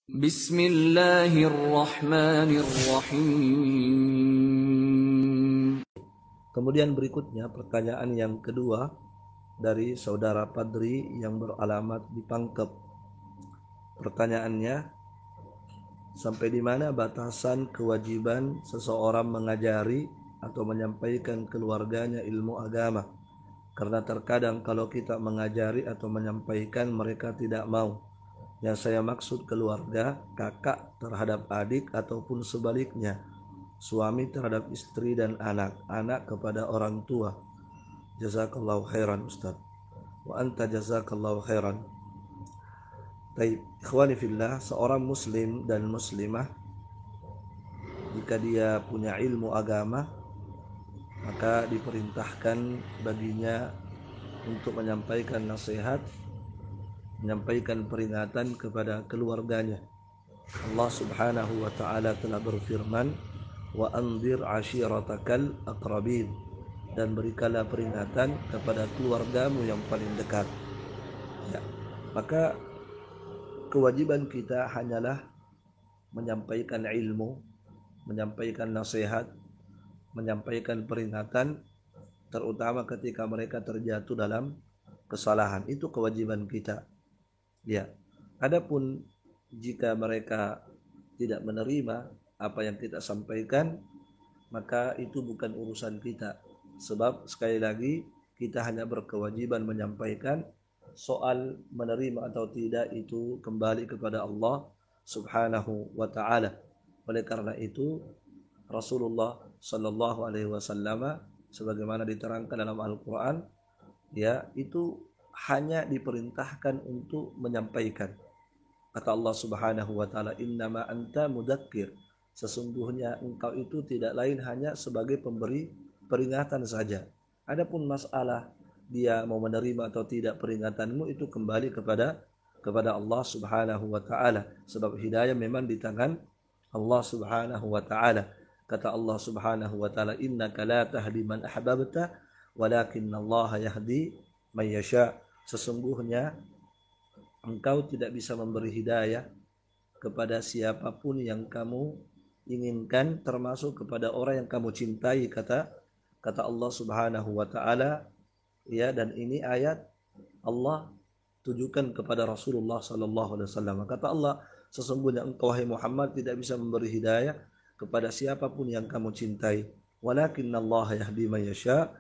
Bismillahirrahmanirrahim. Kemudian berikutnya pertanyaan yang kedua dari saudara Padri yang beralamat di Pangkep. Pertanyaannya, sampai di mana batasan kewajiban seseorang mengajari atau menyampaikan keluarganya ilmu agama? Karena terkadang kalau kita mengajari atau menyampaikan mereka tidak mau. Yang saya maksud keluarga, kakak terhadap adik ataupun sebaliknya, suami terhadap istri dan anak, anak kepada orang tua. Jazakallahu khairan Ustaz. Wa anta jazakallahu khairan. Baik, ikhwani fillah, seorang muslim dan muslimah jika dia punya ilmu agama, maka diperintahkan baginya untuk menyampaikan nasihat, menyampaikan peringatan kepada keluarganya. Allah Subhanahu wa taala telah berfirman, wa anzir ashiratakal aqrabin, dan berikanlah peringatan kepada keluargamu yang paling dekat. Ya, maka kewajiban kita hanyalah menyampaikan ilmu, menyampaikan nasihat, menyampaikan peringatan, terutama ketika mereka terjatuh dalam kesalahan. Itu kewajiban kita. Ya, adapun jika mereka tidak menerima apa yang kita sampaikan, maka itu bukan urusan kita. Sebab sekali lagi kita hanya berkewajiban menyampaikan. Soal menerima atau tidak itu kembali kepada Allah Subhanahu wa taala. Oleh karena itu Rasulullah sallallahu alaihi wasallam sebagaimana diterangkan dalam Al-Qur'an, ya, itu hanya diperintahkan untuk menyampaikan. Kata Allah Subhanahu wa taala, innama anta mudakkir, sesungguhnya engkau itu tidak lain hanya sebagai pemberi peringatan saja. Adapun masalah dia mau menerima atau tidak peringatanmu itu kembali kepada Allah Subhanahu wa taala, sebab hidayah memang di tangan Allah Subhanahu wa taala. Kata Allah Subhanahu wa taala, innaka la tahdi man ahbabta walakinnallaha yahdi may yasha, sesungguhnya engkau tidak bisa memberi hidayah kepada siapapun yang kamu inginkan, termasuk kepada orang yang kamu cintai, kata Allah Subhanahu wa taala. Ya, dan ini ayat Allah tujukan kepada Rasulullah sallallahu alaihi wasallam. Kata Allah, sesungguhnya engkau wahai Muhammad tidak bisa memberi hidayah kepada siapapun yang kamu cintai. Walakinnallaha yahdi may yasha,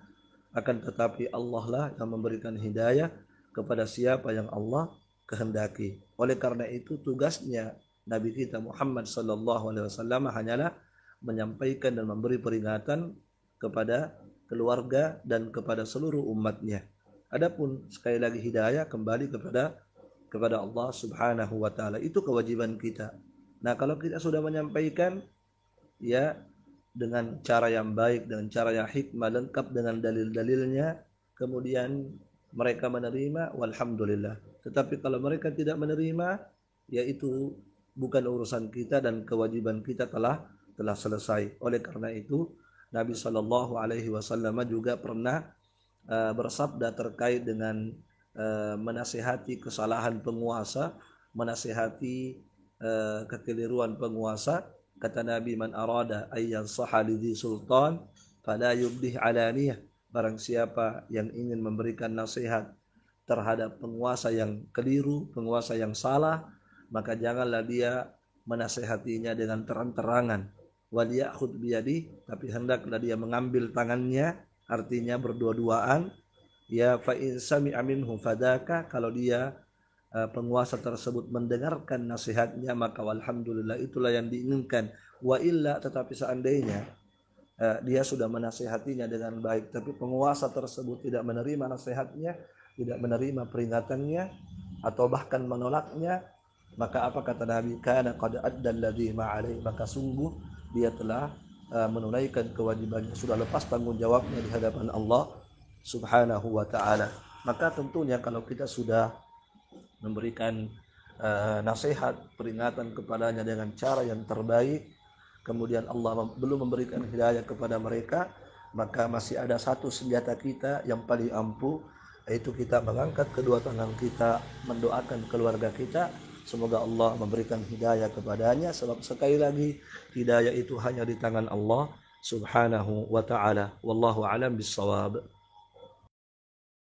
akan tetapi Allah lah yang memberikan hidayah kepada siapa yang Allah kehendaki. Oleh karena itu tugasnya Nabi kita Muhammad sallallahu alaihi wasallam hanyalah menyampaikan dan memberi peringatan kepada keluarga dan kepada seluruh umatnya. Adapun sekali lagi hidayah kembali kepada Allah Subhanahu wa taala. Itu kewajiban kita. Nah, kalau kita sudah menyampaikan, ya, dengan cara yang baik, dengan cara yang hikmah, lengkap dengan dalil-dalilnya, kemudian mereka menerima, walhamdulillah. Tetapi kalau mereka tidak menerima, ya itu bukan urusan kita dan kewajiban kita telah selesai. Oleh karena itu Nabi Shallallahu Alaihi Wasallam juga pernah bersabda terkait dengan menasihati kesalahan penguasa, menasihati kekeliruan penguasa. Kata Nabi, man arada ayyan sahalidhi sultan fala yubdih alaniyah, barang siapa yang ingin memberikan nasihat terhadap penguasa yang keliru, penguasa yang salah, maka janganlah dia menasihatinya dengan terang-terangan. Wal ya'khud biyadi, tapi hendaklah dia mengambil tangannya, artinya berdua-duaan. Ya, fa in sami'a minhu fadaka, kalau dia penguasa tersebut mendengarkan nasihatnya, maka walhamdulillah, itulah yang diinginkan. Wa illa, tetapi seandainya dia sudah menasihatinya dengan baik, tapi penguasa tersebut tidak menerima nasihatnya, tidak menerima peringatannya, atau bahkan menolaknya, maka apa kata Nabi? Kana qad adda alladhi ma'alai, maka sungguh dia telah menunaikan kewajibannya, sudah lepas tanggung jawabnya di hadapan Allah Subhanahu wa taala. Maka tentunya kalau kita sudah memberikan nasihat, peringatan kepadanya dengan cara yang terbaik, kemudian Allah belum memberikan hidayah kepada mereka, maka masih ada satu senjata kita yang paling ampuh, yaitu kita mengangkat kedua tangan kita, mendoakan keluarga kita, Semoga Allah memberikan hidayah kepadanya, sebab sekali lagi hidayah itu hanya di tangan Allah subhanahu wa ta'ala. Wallahu alam bissawab.